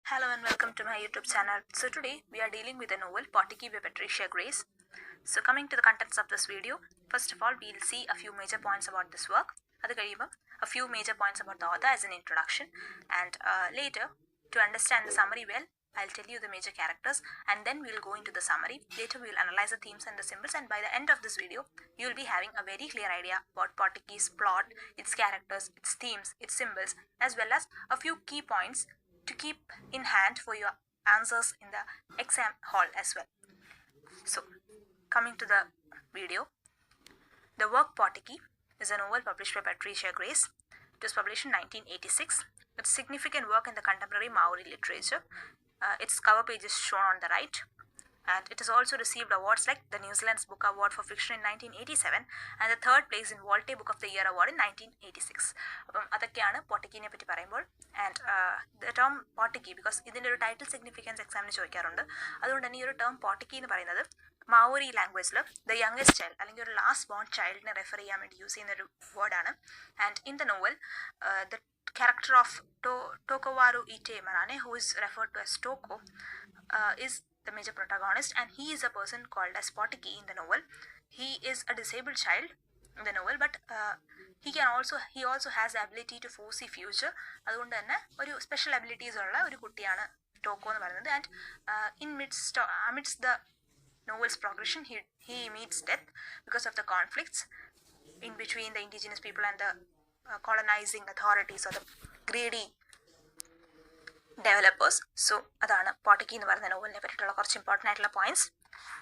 Hello and welcome to my YouTube channel. So today we are dealing with the novel Potiki by Patricia Grace. So coming to the contents of this video, first of all we'll see a few major points about this work. A few major points about the author as an introduction, and later, to understand the summary well, I'll tell you the major characters and then we'll go into the summary. Later we'll analyze the themes and the symbols, and by the end of this video you'll be having a very clear idea about Potiki's plot, its characters, its themes, its symbols, as well as a few key points to keep in hand for your answers in the exam hall as well. So, coming to the video, the work Potiki is a novel published by Patricia Grace. It was published in 1986. It's significant work in the contemporary Maori literature. Its cover page is shown on the right. And it has also received awards like the New Zealand's Book Award for Fiction in 1987 and the third place in Volte Book of the Year Award in 1986. അപ്പം അതൊക്കെയാണ് പോട്ടിക്കിനെ പറ്റി പറയുമ്പോൾ. And the term പോട്ടിക്കി, because ഇതിൻ്റെ ഒരു title significance എക്സാമിന് ചോദിക്കാറുണ്ട്. അതുകൊണ്ട് തന്നെ ഈ ഒരു ടേം പോട്ടിക്കി എന്ന് പറയുന്നത് മാവോറി ലാംഗ്വേജിൽ ദ യങ്ങസ്റ്റ് ചൈൽഡ് അല്ലെങ്കിൽ ഒരു ലാസ്റ്റ് ബോൺ ചൈൽഡിനെ റെഫർ ചെയ്യാൻ വേണ്ടി യൂസ് ചെയ്യുന്ന ഒരു വേർഡാണ്. And in the novel the character of Tokowaru Ite Marane, who is referred to as Toko, is the major protagonist, and he is a person called as Potiki in the novel. He is a disabled child in the novel, but he also has the ability to foresee future. അതുകൊണ്ട് തന്നെ ഒരു special abilities ഉള്ള ഒരു കുട്ടിയാണ് Toko എന്ന് പറയുന്നത്. And amidst the novel's progression, he meets death because of the conflicts in between the indigenous people and the colonizing authorities or the greedy developers. So അതാണ് പോട്ടിക്കി എന്ന് പറയുന്ന നോവലിനെ പറ്റിയിട്ടുള്ള കുറച്ച് ഇമ്പോർട്ടൻ്റ് ആയിട്ടുള്ള points.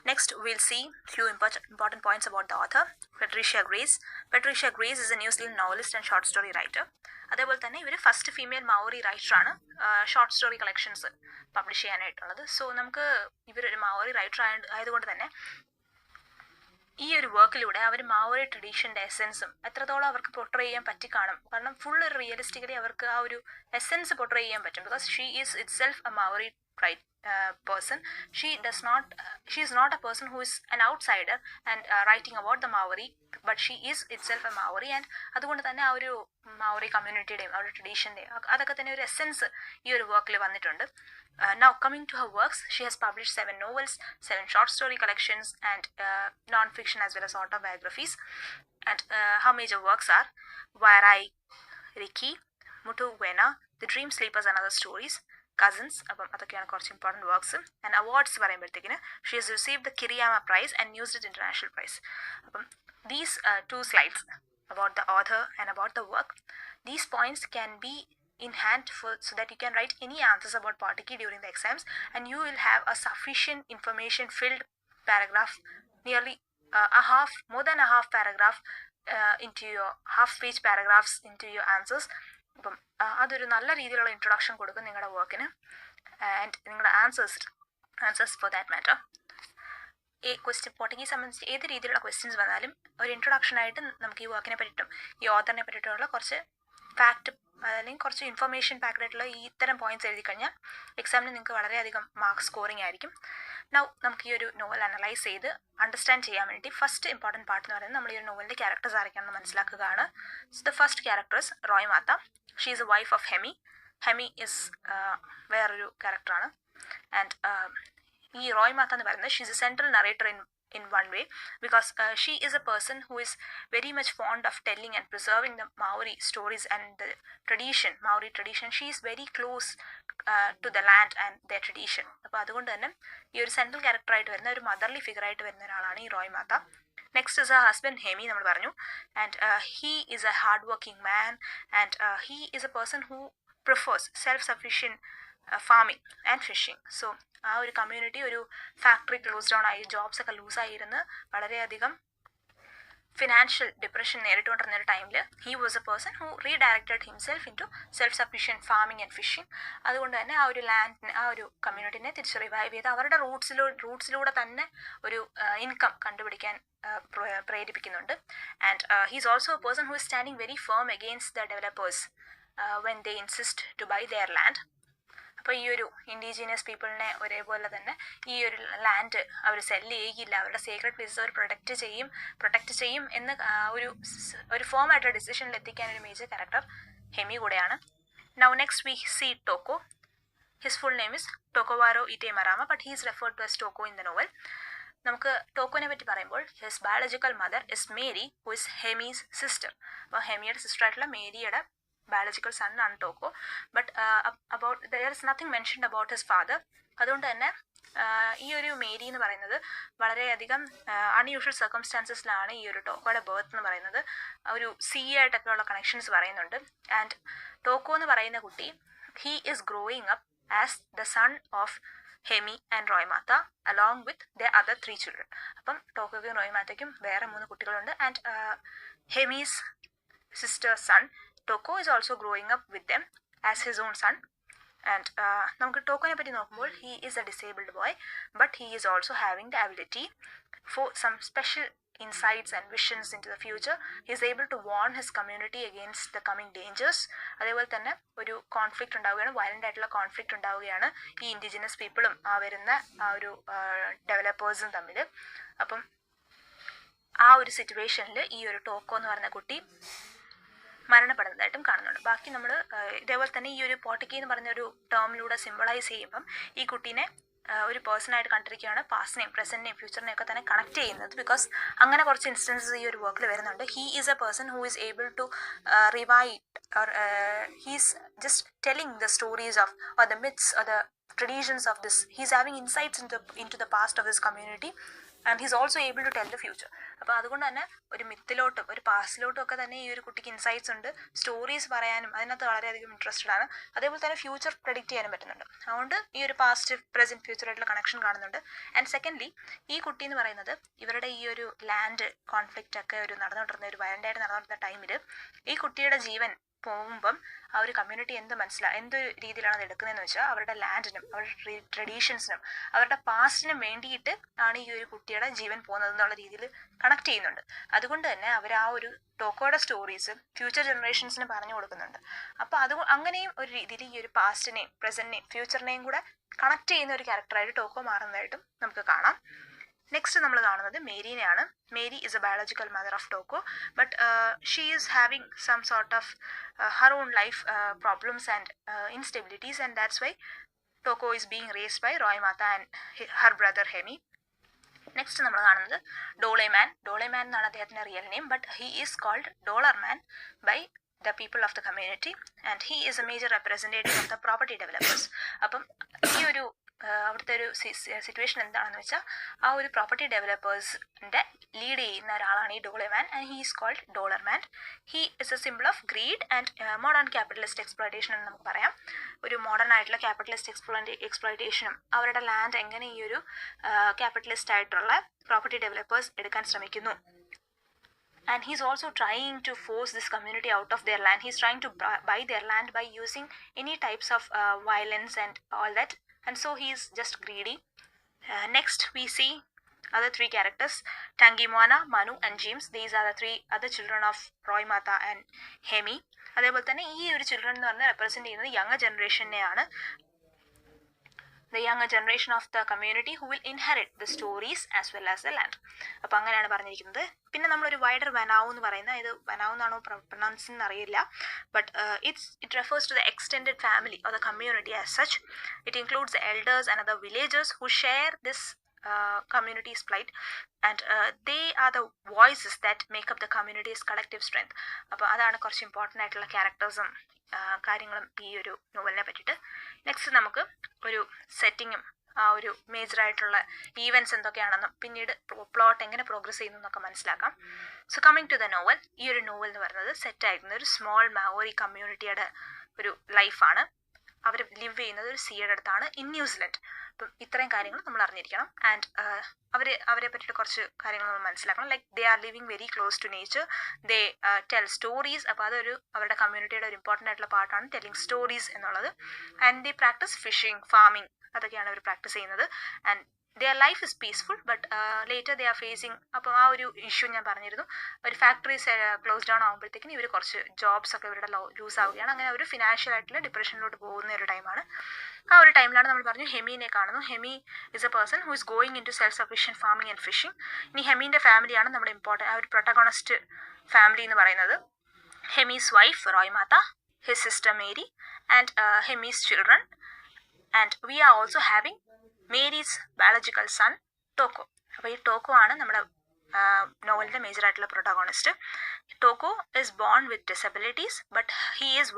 Next will see few important points about the author, Patricia Grace. Patricia Grace is a New Zealand novelist and short story writer. അതേപോലെ തന്നെ ഇവർ ഫസ്റ്റ് ഫീമെയിൽ മാവോറി റൈറ്ററാണ് ഷോർട്ട് സ്റ്റോറി കളക്ഷൻസ് പബ്ലിഷ് ചെയ്യാനായിട്ടുള്ളത്. So നമുക്ക് ഇവരൊരു Maori writer ആയതുകൊണ്ട് തന്നെ ഈ ഒരു വർക്കിലൂടെ അവർ മാവോറി ട്രഡീഷൻ്റെ എസെൻസും എത്രത്തോളം അവർക്ക് പൊട്രേ ചെയ്യാൻ പറ്റി കാണും. കാരണം ഫുൾ ഒരു റിയലിസ്റ്റിക്കലി അവർക്ക് ആ ഒരു എസെൻസ് പൊട്രേ ചെയ്യാൻ പറ്റും. Because she is it self A Maori person. She is not a person who is an outsider and writing about the Maori, but she is itself a Maori, and അതുകൊണ്ട് തന്നെ ആ ഒരു Maori കമ്മ്യൂണിറ്റിയുടെയും ആ ഒരു ട്രഡീഷൻ്റെയും അതൊക്കെ തന്നെ ഒരു എസെൻസ് ഈ ഒരു വർക്കിൽ വന്നിട്ടുണ്ട്. Now coming to her works, she has published 7 novels, 7 short story collections, and non-fiction as well as autobiographies. And her major works are Wairai Riki, Mutu Wena, The Dream Sleepers and Other Stories, Cousins. അപ്പം അതൊക്കെയാണ് കുറച്ച് important works. And awards പറയുമ്പോഴത്തേക്കിന് she has received the Kiriyama prize and news international prize. അപ്പം these 2 slides about the author and about the work, these points can be in hand so that you can write any answers about Potiki during the exams, and you will have a sufficient information filled paragraph, nearly more than a half paragraph into your half page paragraphs into your answers. അപ്പം അതൊരു നല്ല രീതിയിലുള്ള introduction കൊടുക്കും നിങ്ങളുടെ വർക്കിന് and നിങ്ങളുടെ answers for that matter. പോട്ടിക്കിയെ സംബന്ധിച്ച് ഏത് രീതിയിലുള്ള ക്വസ്റ്റ്യൻസ് വന്നാലും ഒരു ഇൻട്രൊഡക്ഷനായിട്ട് നമുക്ക് ഈ വർക്കിനെ പറ്റിയിട്ടും ഈ ഓത്തറിനെ പറ്റിയിട്ടുള്ള കുറച്ച് ഫാക്റ്റ് അല്ലെങ്കിൽ കുറച്ച് ഇൻഫർമേഷൻ പാക്ഡ് ആയിട്ടുള്ള ഈ ഇത്തരം പോയിന്റ്സ് എഴുതി കഴിഞ്ഞാൽ എക്സാമിന് നിങ്ങൾക്ക് വളരെയധികം മാർക്ക് സ്കോറിംഗ് ആയിരിക്കും. നൗ നമുക്ക് ഈ ഒരു നോവൽ അനലൈസ് ചെയ്ത് അണ്ടർസ്റ്റാൻഡ് ചെയ്യാൻ വേണ്ടി ഫസ്റ്റ് ഇമ്പോർട്ടൻറ്റ് പാർട്ട് എന്ന് പറയുന്നത് നമ്മൾ ഈ ഒരു നോവലിൻ്റെ ക്യാരക്ടേഴ്സ് ആരൊക്കെയാണെന്ന് മനസ്സിലാക്കുകയാണ്. So the first character is Roimata. She is a wife of Hemi. Hemi is വേറൊരു ക്യാരക്ടറാണ്. ആൻഡ് ഈ റോയ് മാത്ത എന്ന് പറയുന്നത് she is a central narrator in one way, because she is a person who is very much fond of telling and preserving the Maori stories and the Maori tradition. She is very close to the land and their tradition. അപ്പോൾ അതുകൊണ്ട് തന്നെ ഈ ഒരു central ക്യാരക്ടറായിട്ട് വരുന്ന ഒരു motherly ഫിഗറായിട്ട് വരുന്ന ഒരാളാണ് ഈ Roimata. Next is a husband Hemi, നമ്മൾ പറഞ്ഞു. And he is a hard working man, and he is a person who prefers self sufficient farming and fishing. So ആ ഒരു കമ്മ്യൂണിറ്റി ഒരു ഫാക്ടറി ക്ലോസ് ഡൗൺ ആയി jobs ഒക്കെ ലൂസായിരുന്ന് വളരെയധികം financial depression നേരിട്ടുകൊണ്ടിരുന്ന ഒരു ടൈമിൽ he was a person who redirected himself into self sufficient farming and fishing. അതുകൊണ്ട് തന്നെ ആ ഒരു ലാൻഡിനെ ആ ഒരു കമ്മ്യൂണിറ്റിനെ തിരിച്ച് റിവൈവ് ചെയ്ത് അവരുടെ റൂട്ട്സിലൂടെ തന്നെ ഒരു ഇൻകം കണ്ടുപിടിക്കാൻ പ്രേരിപ്പിക്കുന്നുണ്ട്. And he is also a person who is standing very firm against the developers when they insist to buy their land. അപ്പോൾ ഈ ഒരു ഇൻഡിജീനിയസ് പീപ്പിളിനെ ഒരേപോലെ തന്നെ ഈ ഒരു ലാൻഡ് അവർ സെല്ല് ചെയ്യില്ല, അവരുടെ സീക്രട്ട് പ്ലേസസ് അവർ പ്രൊട്ടക്റ്റ് ചെയ്യും എന്ന് ഒരു ഫോം ആയിട്ടുള്ള ഡിസിഷനിൽ എത്തിക്കാൻ ഒരു മേജർ ക്യാരക്ടർ ഹെമി കൂടെയാണ്. Now next we see Toko. His full name is Tokowaro Itemarama, but he is referred to as Toko in the novel. നമുക്ക് ടോക്കോനെ പറ്റി പറയുമ്പോൾ his biological mother is Mary, who is Hemis sister. അപ്പോൾ ഹെമിയുടെ sister ആയിട്ടുള്ള മേരിയുടെ biological sun ആണ് Toko. But about there is nothing mentioned about his father. അതുകൊണ്ട് തന്നെ ഈ ഒരു മേരി എന്ന് പറയുന്നത് വളരെയധികം അൺയൂഷ്വൽ സർക്കംസ്റ്റാൻസസിലാണ് ഈ ഒരു ടോക്കോയുടെ ബർത്ത് എന്ന് പറയുന്നത്. ഒരു ആയിട്ടൊക്കെ ഉള്ള കണക്ഷൻസ് പറയുന്നുണ്ട്. ആൻഡ് ടോക്കോ എന്ന് പറയുന്ന കുട്ടി he is growing up as the son of Hemi and Roimata along with the other 3 children. അപ്പം ടോക്കോയ്ക്കും റോയ്മാത്തയ്ക്കും വേറെ 3 കുട്ടികളുണ്ട്. And Hemi's sister son Toko is also growing up with them as his own son. And നമുക്ക് ടോക്കോനെ പറ്റി നോക്കുമ്പോൾ he is a disabled boy, but he is also having the ability for some special insights and visions into the future. He is able to warn his community against the coming dangers. അതേപോലെ തന്നെ ഒരു conflict ഉണ്ടാവുകയാണ്, violent ആയിട്ടുള്ള conflict ഉണ്ടാവുകയാണ് ഈ indigenous പീപ്പിളും ആ വരുന്ന ആ ഒരു ഡെവലപ്പേഴ്സും തമ്മിൽ. അപ്പം ആ ഒരു സിറ്റുവേഷനിൽ ഈ ഒരു ടോക്കോ എന്ന് പറയുന്ന കുട്ടി മരണപ്പെടുന്നതായിട്ടും കാണുന്നുണ്ട്. ബാക്കി നമ്മൾ ഇതേപോലെ തന്നെ ഈ ഒരു പോട്ടിക്കി എന്ന് പറഞ്ഞ ഒരു ടേമിലൂടെ സിംബിളൈസ് ചെയ്യുമ്പം ഈ കുട്ടീനെ ഒരു പേഴ്സണായിട്ട് കണ്ടിരിക്കുകയാണ്, പാസ്റ്റിനെയും പ്രസൻറ്റിനെയും ഫ്യൂച്ചറിനെയും ഒക്കെ തന്നെ കണക്ട് ചെയ്യുന്നത്. ബിക്കോസ് അങ്ങനെ കുറച്ച് ഇൻസ്റ്റൻസസ് ഈ ഒരു വർക്കിൽ വരുന്നുണ്ട്. He is a person who is able to rewrite or he's just telling the stories of or the myths or the traditions of this. He's having insights into the past of this community and he's also able to tell the future. അപ്പോൾ അതുകൊണ്ട് തന്നെ ഒരു മിത്തിലോട്ടും ഒരു പാസ്റ്റിലോട്ടും ഒക്കെ തന്നെ ഈ ഒരു കുട്ടിക്ക് ഇൻസൈറ്റ്സ് ഉണ്ട്. സ്റ്റോറീസ് പറയാനും അതിനകത്ത് വളരെയധികം ഇൻട്രസ്റ്റഡ് ആണ്. അതേപോലെ തന്നെ ഫ്യൂച്ചർ പ്രെഡിക്റ്റ് ചെയ്യാനും പറ്റുന്നുണ്ട്. അതുകൊണ്ട് ഈ ഒരു പാസ്റ്റ് പ്രസൻറ്റ് ഫ്യൂച്ചറായിട്ടുള്ള കണക്ഷൻ കാണുന്നുണ്ട്. ആൻഡ് സെക്കൻഡ്ലി ഈ കുട്ടി എന്ന് പറയുന്നത് ഇവരുടെ ഈ ഒരു ലാൻഡ് കോൺഫ്ലിക്റ്റ് ഒക്കെ ഒരു നടന്നുകൊണ്ടിരുന്ന ഒരു വയലൻ്റായിട്ട് നടന്നുകൊണ്ടിരുന്ന ടൈമിൽ ഈ കുട്ടിയുടെ ജീവൻ പോകുമ്പം ആ ഒരു കമ്മ്യൂണിറ്റി എന്ത് രീതിയിലാണ് അത് എടുക്കുന്നതെന്ന് വെച്ചാൽ അവരുടെ ലാൻഡിനും അവരുടെ ട്രഡീഷൻസിനും അവരുടെ പാസ്റ്റിനും വേണ്ടിയിട്ട് ആണ് ഈ ഒരു കുട്ടിയുടെ ജീവൻ പോകുന്നത് എന്നുള്ള രീതിയിൽ കണക്ട് ചെയ്യുന്നുണ്ട്. അതുകൊണ്ട് തന്നെ അവർ ആ ഒരു ടോക്കോയുടെ സ്റ്റോറീസ് ഫ്യൂച്ചർ ജനറേഷൻസിന് പറഞ്ഞു കൊടുക്കുന്നുണ്ട്. അപ്പോൾ അങ്ങനെയും ഒരു രീതിയിൽ ഈ ഒരു പാസ്റ്റിനെയും പ്രസൻറ്റിനെയും ഫ്യൂച്ചറിനെയും കൂടെ കണക്ട് ചെയ്യുന്ന ഒരു ക്യാരക്ടറായിട്ട് ടോക്കോ മാറുന്നതായിട്ടും നമുക്ക് കാണാം. നെക്സ്റ്റ് നമ്മൾ കാണുന്നത് മേരിനെയാണ്. Mary is a biological mother of Toko, but she is having some sort of her own life problems and instabilities, and that's why Toko is being raised by Roimata and her brother Hemi. Next നമ്മൾ കാണുന്നത് Dolman. Dolman എന്നാണ് അദ്ദേഹത്തിൻ്റെ real name, but he is called Dollarman by the people of the community, and he is a major representative of the property developers. അപ്പം ഈ ഒരു അവിടുത്തെ ഒരു situation എന്താണെന്ന് വെച്ചാൽ ആ ഒരു പ്രോപ്പർട്ടി ഡെവലപ്പേഴ്സിൻ്റെ ലീഡ് ചെയ്യുന്ന ഒരാളാണ് ഈ Dolman, and he is called Dollarman. He is a symbol of greed and modern capitalist exploitation എന്ന് നമുക്ക് പറയാം. ഒരു മോഡേൺ ആയിട്ടുള്ള ക്യാപിറ്റലിസ്റ്റ് എക്സ്പ്ലോയിറ്റേഷനും അവരുടെ ലാൻഡ് എങ്ങനെ ഈ ഒരു ക്യാപിറ്റലിസ്റ്റ് ആയിട്ടുള്ള പ്രോപ്പർട്ടി ഡെവലപ്പേഴ്സ് എടുക്കാൻ ശ്രമിക്കുന്നു. And he's also trying to force this community out of their land. He's trying to buy their land by using any types of violence and all that. And so he's just greedy. Next we see other 3 characters, Tangimwana, Manu and James. These are the 3 other children of Roymata and Hemi. അതേപോലെ തന്നെ ഈ ഒരു children എന്ന് പറഞ്ഞാൽ represent ചെയ്യുന്നത് younger ജനറേഷനെയാണ്. The younger generation of the community who will inherit the stories as well as the land. അപ്പോൾ അങ്ങനെയാണ് പറഞ്ഞിരിക്കുന്നത്. പിന്നെ നമ്മളൊരു വൈഡർ വനാവ് എന്ന് പറയുന്ന, ഇത് വനാവ് എന്നാണോ പ്രൊനൗൺസ് എന്ന് അറിയില്ല, but it refers to the extended family or the community as such. It includes the elders and other villagers who share this community's plight, and they are the voices that make up the community's collective strength. അപ്പോൾ അതാണ് കുറച്ച് important ആയിട്ടുള്ള ക്യാരക്ടേഴ്സും കാര്യങ്ങളും ഈ ഒരു നോവലിനെ പറ്റിയിട്ട്. Next നമുക്ക് ഒരു സെറ്റിങ്ങും ആ ഒരു മേജറായിട്ടുള്ള ഈവൻറ്റ്സ് എന്തൊക്കെയാണെന്നും പിന്നീട് പ്ലോട്ട് എങ്ങനെ പ്രോഗ്രസ് ചെയ്യുന്നു എന്നൊക്കെ മനസ്സിലാക്കാം. So coming to the novel, ഈ ഒരു നോവൽ എന്ന് പറയുന്നത് സെറ്റായിരിക്കുന്ന ഒരു സ്മോൾ മാവോറി കമ്മ്യൂണിറ്റിയുടെ ഒരു ലൈഫാണ്. അവർ ലിവ് ചെയ്യുന്നത് ഒരു സീയുടെ അടുത്താണ് ഇൻ ന്യൂസിലൻഡ്. അപ്പം ഇത്രയും കാര്യങ്ങൾ നമ്മൾ അറിഞ്ഞിരിക്കണം. ആൻഡ് അവരെ പറ്റിയിട്ട് കുറച്ച് കാര്യങ്ങൾ നമ്മൾ മനസ്സിലാക്കണം. Like they are living very close to nature, they tell stories. അപ്പോൾ അതൊരു അവരുടെ കമ്മ്യൂണിറ്റിയുടെ ഒരു ഇമ്പോർട്ടൻ്റ് ആയിട്ടുള്ള പാർട്ടാണ് ടെല്ലിങ് സ്റ്റോറീസ് എന്നുള്ളത്. And they practice fishing, farming, അതൊക്കെയാണ് അവർ പ്രാക്ടീസ് ചെയ്യുന്നത്. And their life is peaceful, but later they are facing, അപ്പോൾ ആ ഒരു ഇഷ്യൂ ഞാൻ പറഞ്ഞിരുന്നു, ഒരു ഫാക്ടറീസ് ക്ലോസ് ഡൗൺ ആകുമ്പോഴത്തേക്കിനും ഇവർ കുറച്ച് ജോബ്സ് ഒക്കെ ഇവരുടെ ലൂസ് ആവുകയാണ്. അങ്ങനെ ഒരു ഫിനാൻഷ്യൽ ആയിട്ടുള്ള ഡിപ്രഷനിലോട്ട് പോകുന്ന ഒരു ടൈമാണ്. ആ ഒരു ടൈമിലാണ് നമ്മൾ പറഞ്ഞു ഹെമീനെ കാണുന്നു. Hemi is a person who is going into self sufficient farming and fishing. ഇനി ഹെമീൻ്റെ ഫാമിലിയാണ് നമ്മുടെ ഇമ്പോർട്ടൻ്റ് ആ ഒരു പ്രൊട്ടഗോണിസ്റ്റ് ഫാമിലി എന്ന് പറയുന്നത്. Hemi's wife Roimata, his sister Mary, and Hemi's children. And we are also having Mary's biological son Toko. അപ്പോൾ ഈ ടോക്കോ ആണ് നമ്മുടെ നോവലിൻ്റെ മേജർ ആയിട്ടുള്ള protagonist. Toko is born with disabilities but he is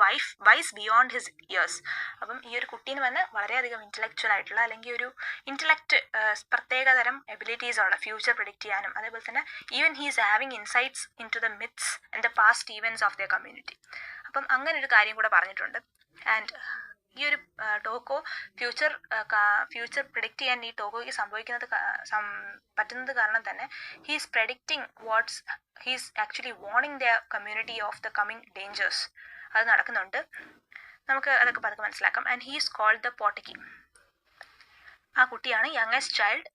wise beyond his years. അപ്പം ഈ ഒരു കുട്ടീന്ന് പറഞ്ഞാൽ വളരെയധികം ഇൻ്റലക്ച്വൽ ആയിട്ടുള്ള അല്ലെങ്കിൽ ഒരു ഇൻ്റലക്റ്റ് പ്രത്യേകതരം എബിലിറ്റീസ് ഉള്ള, ഫ്യൂച്ചർ പ്രിഡിക്റ്റ് ചെയ്യാനും അതേപോലെ തന്നെ even he is having insights into the myths and the past events of the community. അപ്പം അങ്ങനെ ഒരു കാര്യം കൂടെ പറഞ്ഞിട്ടുണ്ട്. ആൻഡ് ഈ ഒരു ടോക്കോ ഫ്യൂച്ചർ പ്രിഡിക്റ്റ് ചെയ്യാൻ ഈ ടോക്കോയ്ക്ക് പറ്റുന്നത് കാരണം തന്നെ he's predicting he's actually warning the community of the coming dangers. അത് നടക്കുന്നുണ്ട്. നമുക്ക് അതൊക്കെ പതുക്കെ മനസ്സിലാക്കാം. And he's called the Potiki. ആ കുട്ടിയാണ് യങ്ങസ്റ്റ് ചൈൽഡ്.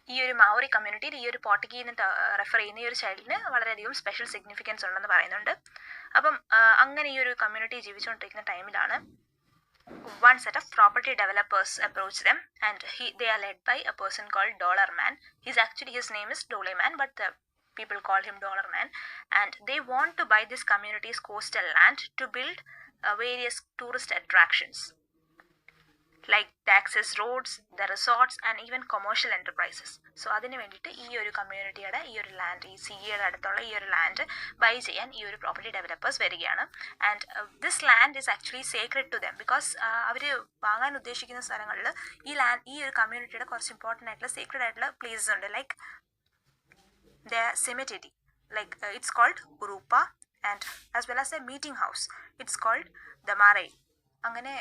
ഈ ഒരു മാവോറി കമ്മ്യൂണിറ്റിയിൽ ഈ ഒരു പോട്ടക്കിന്ന് റെഫർ ചെയ്യുന്ന ഈ ഒരു ചൈൽഡിന് വളരെയധികം സ്പെഷ്യൽ സിഗ്നിഫിക്കൻസ് ഉണ്ടെന്ന് പറയുന്നുണ്ട്. അപ്പം അങ്ങനെ ഈ ഒരു കമ്മ്യൂണിറ്റി ജീവിച്ചുകൊണ്ടിരിക്കുന്ന ടൈമിലാണ് one set of property developers approach them, and they are led by a person called Dollar Man. His name is Doleman, but the people call him Dollar Man, and they want to buy this community's coastal land to build various tourist attractions like the access roads, the resorts and even commercial enterprises. So അതിന് വേണ്ടിയിട്ട് ഈ ഒരു കമ്മ്യൂണിറ്റിയുടെ ഈ ഒരു land, ഈ സിയുടെ അടുത്തുള്ള ഈ ഒരു ലാൻഡ് ബൈ ചെയ്യാൻ ഈ ഒരു പ്രോപ്പർട്ടി ഡെവലപ്പേഴ്സ് വരികയാണ്. And this land is actually sacred to them because അവർ വാങ്ങാൻ ഉദ്ദേശിക്കുന്ന സ്ഥലങ്ങളിൽ ഈ ഒരു കമ്മ്യൂണിറ്റിയുടെ കുറച്ച് ഇമ്പോർട്ടൻ്റ് ആയിട്ടുള്ള സേക്രഡ് ആയിട്ടുള്ള പ്ലേസസ് ഉണ്ട്. Like the cemetery, like it's called Urupa, and as well as a meeting house it's called the marae. അങ്ങനെ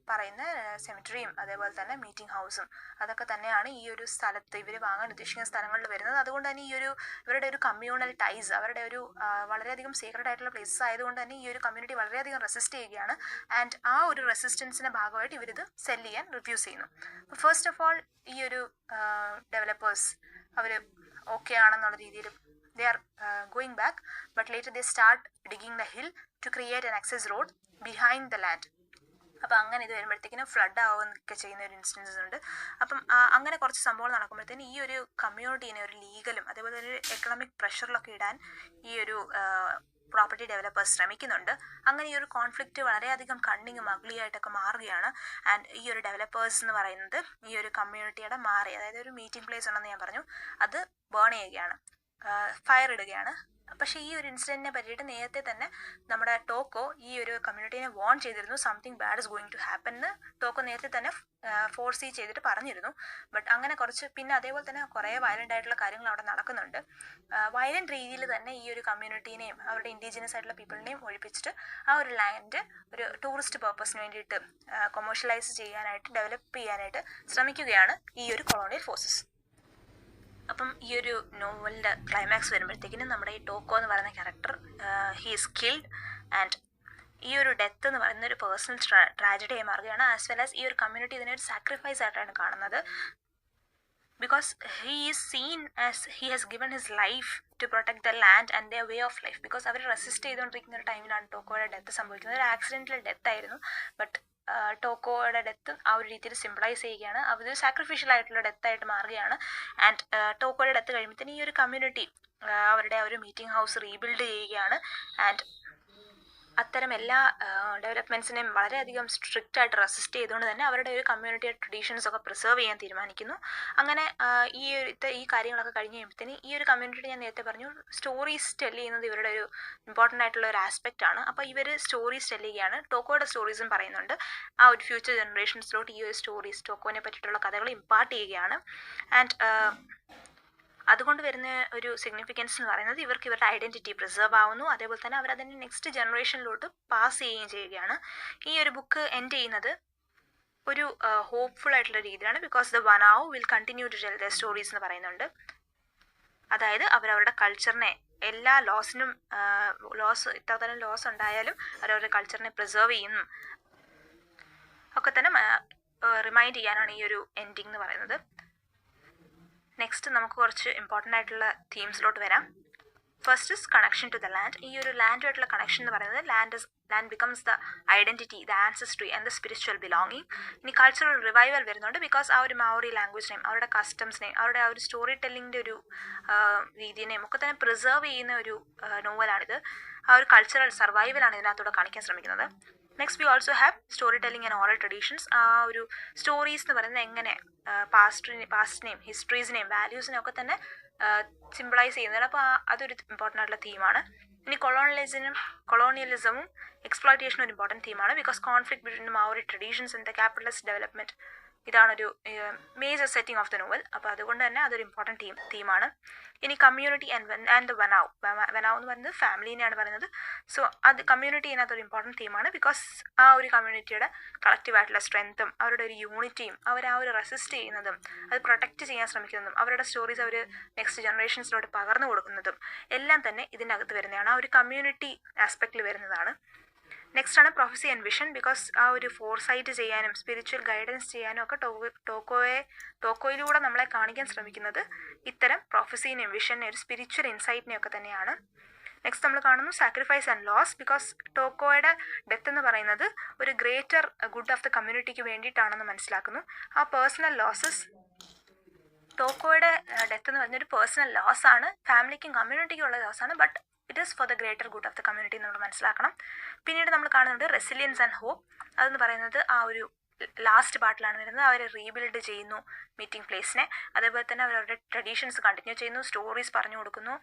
പറയുന്ന സെമിറ്ററിയും അതേപോലെ തന്നെ മീറ്റിംഗ് ഹൗസും അതൊക്കെ തന്നെയാണ് ഈ ഒരു സ്ഥലത്ത് ഇവർ വാങ്ങാൻ ഉദ്ദേശിക്കുന്ന സ്ഥലങ്ങളിൽ വരുന്നത്. അതുകൊണ്ട് തന്നെ ഇവരുടെ ഒരു കമ്മ്യൂണൽ ടൈസ്, അവരുടെ ഒരു വളരെയധികം സീക്രട്ട് ആയിട്ടുള്ള പ്ലേസസ് ആയതുകൊണ്ട് തന്നെ ഈ ഒരു കമ്മ്യൂണിറ്റി വളരെയധികം റെസിസ്റ്റ് ചെയ്യുകയാണ്. ആൻഡ് ആ ഒരു റെസിസ്റ്റൻസിൻ്റെ ഭാഗമായിട്ട് ഇവരിത് സെല് ചെയ്യാൻ റിഫ്യൂസ് ചെയ്യുന്നു. ഫസ്റ്റ് ഓഫ് ഓൾ ഈ ഒരു ഡെവലപ്പേഴ്സ് അവർ ഓക്കെ ആണെന്നുള്ള രീതിയിൽ they are going back, but later they start digging the hill to create an access road behind the land. അപ്പം അങ്ങനെ ഇത് വരുമ്പോഴത്തേക്കിനും ഫ്ലഡ് ആവുകയൊക്കെ ചെയ്യുന്ന ഒരു ഇൻസ്റ്റൻസസ് ഉണ്ട്. അപ്പം അങ്ങനെ കുറച്ച് സംഭവങ്ങൾ നടക്കുമ്പോഴത്തേന് ഈ ഒരു കമ്മ്യൂണിറ്റീനെ ഒരു ലീഗലും അതേപോലെ ഒരു എക്കണോമിക് പ്രഷറിലൊക്കെ ഇടാൻ ഈ ഒരു പ്രോപ്പർട്ടി ഡെവലപ്പേഴ്സ് ശ്രമിക്കുന്നുണ്ട്. അങ്ങനെ ഈ ഒരു കോൺഫ്ലിക്റ്റ് വളരെയധികം കണ്ണിങ് മഗ്ലിയായിട്ടൊക്കെ മാറുകയാണ്. ആൻഡ് ഈ ഒരു ഡെവലപ്പേഴ്സ് എന്ന് പറയുന്നത് ഈ ഒരു കമ്മ്യൂണിറ്റിയുടെ മാറി, അതായത് ഒരു മീറ്റിംഗ് പ്ലേസ് ഉണ്ടെന്ന് ഞാൻ പറഞ്ഞു, അത് ബേൺ ചെയ്യുകയാണ്, ഫയർ ഇടുകയാണ്. പക്ഷേ ഈ ഒരു ഇൻസിഡൻറ്റിനെ പറ്റിയിട്ട് നേരത്തെ തന്നെ നമ്മുടെ ടോക്കോ ഈ ഒരു കമ്മ്യൂണിറ്റീനെ വാൺ ചെയ്തിരുന്നു. Something bad is going to happen എന്ന് ടോക്കോ നേരത്തെ തന്നെ ഫോർസീ ചെയ്തിട്ട് പറഞ്ഞിരുന്നു. ബട്ട് അങ്ങനെ കുറച്ച് പിന്നെ അതേപോലെ തന്നെ കുറേ വയലൻ്റ് ആയിട്ടുള്ള കാര്യങ്ങൾ അവിടെ നടക്കുന്നുണ്ട്. വയലൻ്റ് രീതിയിൽ തന്നെ ഈ ഒരു കമ്മ്യൂണിറ്റീനെയും അവരുടെ ഇൻഡിജിനസ് ആയിട്ടുള്ള പീപ്പിളിനെയും ഒഴിപ്പിച്ചിട്ട് ആ ഒരു ലാൻഡ് ഒരു ടൂറിസ്റ്റ് പർപ്പസിന് വേണ്ടിയിട്ട് കൊമേഴ്ഷ്യലൈസ് ചെയ്യാനായിട്ട് ഡെവലപ്പ് ചെയ്യാനായിട്ട് ശ്രമിക്കുകയാണ് ഈ ഒരു കൊളോണിയൽ ഫോഴ്സസ്. അപ്പം ഈ ഒരു നോവലിൻ്റെ ക്ലൈമാക്സ് വരുമ്പോഴത്തേക്കിനും നമ്മുടെ ഈ ടോക്കോ എന്ന് പറയുന്ന character he is killed. And ഈ ഒരു ഡെത്ത് എന്ന് പറയുന്ന ഒരു പേഴ്സണൽ ട്രാജഡിയായി മാറുകയാണ്. ആസ് വെൽ ആസ് ഈ ഒരു കമ്മ്യൂണിറ്റി ഇതിനെ ഒരു സാക്രിഫൈസ് ആയിട്ടാണ് കാണുന്നത്. Because he is seen as he has given his life to protect the land and the way of life. Because അവർ റെസിസ്റ്റ് ചെയ്തുകൊണ്ടിരിക്കുന്ന ഒരു ടൈമിലാണ് ടോക്കോയുടെ ഡെത്ത് സംഭവിക്കുന്നത്. ഒരു ആക്സിഡൻ്റൽ ഡെത്ത് ആയിരുന്നു. ബട്ട് ടോക്കോയുടെ ഡെത്ത് ആ ഒരു രീതിയിൽ സിംബിളൈസ് ചെയ്യുകയാണ്. അതൊരു സാക്രിഫിഷ്യൽ ആയിട്ടുള്ള ഡെത്തായിട്ട് മാറുകയാണ്. ആൻഡ് ടോക്കോയുടെ ഡെത്ത് കഴിയുമ്പോഴത്തേന് ഈ ഒരു കമ്മ്യൂണിറ്റി അവരുടെ ആ ഒരു മീറ്റിംഗ് ഹൗസ് റീബിൽഡ് ചെയ്യുകയാണ്. ആൻഡ് അത്തരം എല്ലാ ഡെവലപ്മെൻറ്റ്സിനെയും വളരെയധികം സ്ട്രിക്റ്റ് ആയിട്ട് റെസിസ്റ്റ് ചെയ്തുകൊണ്ട് തന്നെ അവരുടെ ഒരു കമ്മ്യൂണിറ്റിയുടെ ട്രഡീഷൻസ് ഒക്കെ പ്രിസർവ് ചെയ്യാൻ തീരുമാനിക്കുന്നു. അങ്ങനെ ഈ കാര്യങ്ങളൊക്കെ കഴിഞ്ഞ് കഴിയുമ്പോഴത്തേന് ഈ ഒരു കമ്മ്യൂണിറ്റി ഞാൻ നേരത്തെ പറഞ്ഞു സ്റ്റോറീസ് ടെൽ ചെയ്യുന്നത് ഇവരുടെ ഒരു ഇമ്പോർട്ടൻ്റ് ആയിട്ടുള്ള ഒരു ആസ്പെക്റ്റ് ആണ്. അപ്പോൾ ഇവർ സ്റ്റോറീസ് ടെൽ ചെയ്യുകയാണ്. ടോക്കോയുടെ സ്റ്റോറീസും പറയുന്നുണ്ട്. ആ ഒരു ഫ്യൂച്ചർ ജനറേഷൻസിലോട്ട് ഈ ഒരു സ്റ്റോറീസ് ടോക്കോനെ പറ്റിയിട്ടുള്ള കഥകൾ ഇമ്പാർട്ട് ചെയ്യുകയാണ്. ആൻഡ് അതുകൊണ്ട് വരുന്ന ഒരു സിഗ്നിഫിക്കൻസ് എന്ന് പറയുന്നത് ഇവർക്ക് ഇവരുടെ ഐഡൻറ്റിറ്റി പ്രിസർവ് ആവുന്നു. അതേപോലെ തന്നെ അവർ അതിൻ്റെ നെക്സ്റ്റ് ജനറേഷനിലോട്ട് പാസ് ചെയ്യുകയും ചെയ്യുകയാണ്. ഈ ഒരു ബുക്ക് എൻഡ് ചെയ്യുന്നത് ഒരു ഹോപ്പ്ഫുൾ ആയിട്ടുള്ള രീതിയിലാണ്. Because the whanau will continue to tell the stories എന്ന് പറയുന്നുണ്ട്. അതായത് അവരവരുടെ കൾച്ചറിനെ എല്ലാ ലോസിനും ഇത്രതരം ലോസ് ഉണ്ടായാലും അവരവരുടെ കൾച്ചറിനെ പ്രിസർവ് ചെയ്യുന്നു ഒക്കെ തന്നെ റിമൈൻഡ് ചെയ്യാനാണ് ഈ ഒരു എൻഡിങ് എന്ന് പറയുന്നത്. നെക്സ്റ്റ് നമുക്ക് കുറച്ച് ഇമ്പോർട്ടൻ്റ് ആയിട്ടുള്ള തീംസിലോട്ട് വരാം. First is connection to the land. ഈ ഒരു ലാൻഡുമായിട്ടുള്ള കണക്ഷൻ എന്ന് പറയുന്നത് land becomes the identity, the ancestry and the spiritual belonging. ഇനി കൾച്ചറൽ റിവൈവൽ വരുന്നുണ്ട്. ബിക്കോസ് ആ ഒരു മാവോറി ലാംഗ്വേജിനെയും അവരുടെ കസ്റ്റംസിനെയും അവരുടെ ആ ഒരു സ്റ്റോറി ടെല്ലിങ്ങിൻ്റെ ഒരു രീതിനെയും ഒക്കെ തന്നെ പ്രിസർവ് ചെയ്യുന്ന ഒരു നോവലാണിത്. ആ ഒരു കൾച്ചറൽ സർവൈവലാണ് ഇതിനകത്തൂടെ കാണിക്കാൻ ശ്രമിക്കുന്നത്. Next we also have story telling and oral traditions. ആ ഒരു സ്റ്റോറീസ് എന്ന് പറയുന്നത് എങ്ങനെ പാസ്റ്റിനെയും ഹിസ്റ്ററീസിനെയും വാല്യൂസിനെയും ഒക്കെ തന്നെ സിംബിളൈസ് ചെയ്യുന്നത്. അപ്പോൾ അതൊരു ഇമ്പോർട്ടൻ്റ് ആയിട്ടുള്ള തീമാണ്. ഇനി കൊളോണിയലിസമും എക്സ്പ്ലോയിറ്റേഷനും ഒരു ഇമ്പോർട്ടൻറ്റ് തീമാണ്. Because conflict between Maori traditions and the capitalist development, ഇതാണൊരു major setting of the novel. അപ്പോൾ അതുകൊണ്ട് തന്നെ അതൊരു ഇമ്പോർട്ടൻറ്റ് തീമാണ്. ഇനി കമ്മ്യൂണിറ്റി ആൻഡ് ദ വെനാവ് എന്ന് പറയുന്നത് ഫാമിലീനെയാണ് പറയുന്നത്. സോ അത് കമ്മ്യൂണിറ്റി ഇതിനകത്തൊരു ഇമ്പോർട്ടൻറ്റ് തീമാണ്. ബിക്കോസ് ആ ഒരു കമ്മ്യൂണിറ്റിയുടെ കളക്റ്റീവായിട്ടുള്ള സ്ട്രെങ്ത്തും അവരുടെ ഒരു യൂണിറ്റിയും അവർ ആ ഒരു റെസിസ്റ്റ് ചെയ്യുന്നതും അത് പ്രൊട്ടക്റ്റ് ചെയ്യാൻ ശ്രമിക്കുന്നതും അവരുടെ സ്റ്റോറീസ് അവർ നെക്സ്റ്റ് ജനറേഷൻസിലോട്ട് പകർന്നു കൊടുക്കുന്നതും എല്ലാം തന്നെ ഇതിനകത്ത് വരുന്നതാണ്. ആ ഒരു കമ്മ്യൂണിറ്റി ആസ്പെക്റ്റിൽ വരുന്നതാണ്. നെക്സ്റ്റ് ആണ് പ്രൊഫസി ആൻഡ് വിഷൻ. ബിക്കോസ് ആ ഒരു ഫോർസൈറ്റ് ചെയ്യാനും സ്പിരിച്വൽ ഗൈഡൻസ് ചെയ്യാനും ഒക്കെ ടോക്കോയിലൂടെ നമ്മളെ കാണിക്കാൻ ശ്രമിക്കുന്നത് ഇത്തരം പ്രൊഫസീനെയും വിഷനെയും ഒരു സ്പിരിച്വൽ ഇൻസൈറ്റിനെയും ഒക്കെ തന്നെയാണ്. നെക്സ്റ്റ് നമ്മൾ കാണുന്നു സാക്രിഫൈസ് ആൻഡ് ലോസ്. ബിക്കോസ് ടോക്കോയുടെ ഡെത്ത് എന്ന് പറയുന്നത് ഒരു ഗ്രേറ്റർ ഗുഡ് ഓഫ് ദ കമ്മ്യൂണിറ്റിക്ക് വേണ്ടിയിട്ടാണെന്ന് മനസ്സിലാക്കുന്നു. ആ പേഴ്സണൽ ലോസസ്, ടോക്കോയുടെ ഡെത്ത് എന്ന് പറയുന്ന ഒരു പേഴ്സണൽ ലോസ് ആണ്, ഫാമിലിക്കും കമ്മ്യൂണിറ്റിക്കും ഉള്ള ലോസ് ആണ്. But it is for the greater good of the community നമ്മൾ മനസ്സിലാക്കണം. പിന്നീട് നമ്മൾ കാണുന്നുണ്ട് റെസിലിയൻസ് ആൻഡ് ഹോപ്പ്. അതെന്ന് പറയുന്നത് ആ ഒരു ലാസ്റ്റ് പാർട്ടിലാണ് വരുന്നത്. അവർ റീബിൽഡ് ചെയ്യുന്നു മീറ്റിംഗ് പ്ലേസിനെ. അതേപോലെ തന്നെ അവരവരുടെ ട്രഡീഷൻസ് കണ്ടിന്യൂ ചെയ്യുന്നു, സ്റ്റോറീസ് പറഞ്ഞു കൊടുക്കുന്നു.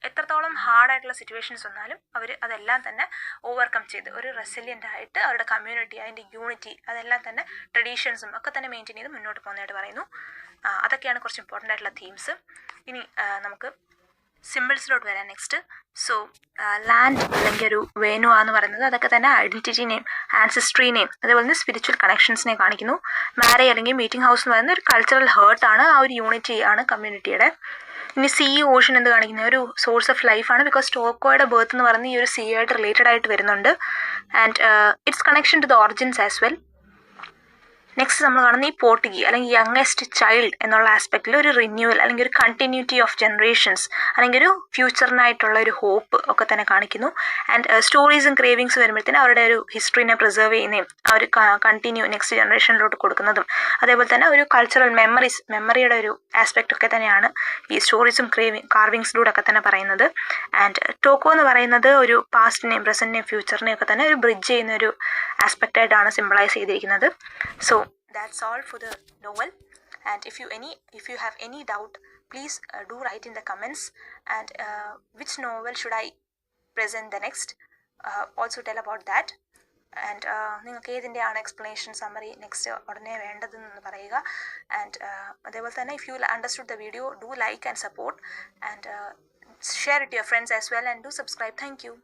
എത്രത്തോളം ഹാർഡായിട്ടുള്ള സിറ്റുവേഷൻസ് വന്നാലും അവർ അതെല്ലാം തന്നെ ഓവർകം ചെയ്ത് ഒരു റെസിലിയൻ്റ് ആയിട്ട് അവരുടെ കമ്മ്യൂണിറ്റി, അതിൻ്റെ യൂണിറ്റി, അതെല്ലാം തന്നെ ട്രഡീഷൻസും ഒക്കെ തന്നെ മെയിൻറ്റെയിൻ ചെയ്ത് മുന്നോട്ട് പോകുന്നതായിട്ട് പറയുന്നു. അതൊക്കെയാണ് കുറച്ച് ഇമ്പോർട്ടൻ്റ് ആയിട്ടുള്ള തീംസ്. ഇനി നമുക്ക് സിമ്പിൾസിലോട്ട് വരാം നെക്സ്റ്റ്. സോ ലാൻഡ് അല്ലെങ്കിൽ ഒരു വേനു എന്ന് പറയുന്നത് അതൊക്കെ തന്നെ ഐഡൻറ്റിറ്റിനെയും ആൻസിസ്ട്രീനെയും അതേപോലെ തന്നെ സ്പിരിച്വൽ കണക്ഷൻസിനെ കാണിക്കുന്നു. മാരേജ് അല്ലെങ്കിൽ മീറ്റിംഗ് ഹൗസ് എന്ന് പറയുന്നത് ഒരു കൾച്ചറൽ ഹേർട്ടാണ്, ആ ഒരു യൂണിറ്റി ആണ് കമ്മ്യൂണിറ്റിയുടെ. ഇനി സീ ഓഷൻ എന്ന് കാണിക്കുന്ന ഒരു സോഴ്സ് ഓഫ് ലൈഫാണ്. ബിക്കോസ് ടോക്കോയുടെ ബർത്ത് എന്ന് പറയുന്നത് ഈ ഒരു സീ ആയിട്ട് റിലേറ്റഡ് ആയിട്ട് വരുന്നുണ്ട്. And its connection to the origins as well. Next നമ്മൾ കാണുന്ന ഈ പോർട്ടുഗി അല്ലെങ്കിൽ യങ്ങസ്റ്റ് ചൈൽഡ് എന്നുള്ള ആസ്പെക്റ്റിൽ ഒരു റിന്യൂവൽ അല്ലെങ്കിൽ ഒരു കണ്ടിന്യൂറ്റി ഓഫ് ജനറേഷൻസ് അല്ലെങ്കിൽ ഒരു ഫ്യൂച്ചറിനായിട്ടുള്ള ഒരു ഹോപ്പ് ഒക്കെ തന്നെ കാണിക്കുന്നു. ആൻഡ് സ്റ്റോറീസും ക്രേവിങ്സ് വരുമ്പോഴത്തേനും അവരുടെ ഒരു ഹിസ്റ്ററിനെ പ്രിസർവ് ചെയ്യുന്നതും ആ ഒരു കണ്ടിന്യൂ നെക്സ്റ്റ് ജനറേഷനിലോട്ട് കൊടുക്കുന്നതും അതേപോലെ തന്നെ ഒരു കൾച്ചറൽ മെമ്മറിയുടെ ഒരു ആസ്പെക്റ്റ് ഒക്കെ തന്നെയാണ് ഈ സ്റ്റോറീസും കാർവിങ്സിലൂടെ ഒക്കെ തന്നെ പറയുന്നത്. ആൻഡ് ടോക്കോ എന്ന് പറയുന്നത് ഒരു പാസ്റ്റിനെയും പ്രസൻറ്റിനെയും ഫ്യൂച്ചറിനെയും ഒക്കെ തന്നെ ഒരു ബ്രിഡ്ജ് ചെയ്യുന്ന ഒരു ആസ്പെക്റ്റ് ആയിട്ടാണ് സിംബിളൈസ് ചെയ്തിരിക്കുന്നത്. So that's all for the novel. And if you have any doubt, please do write in the comments. And which novel should I present the next, also tell about that. And നിങ്ങൾക്ക് ഏതിൻ്റെയാണ് explanation summary next ഉടനെ വേണ്ടതെന്ന് പറയുക. And അതേപോലെ തന്നെ if you understood the video, do like and support and share it to your friends as well and do subscribe. Thank you.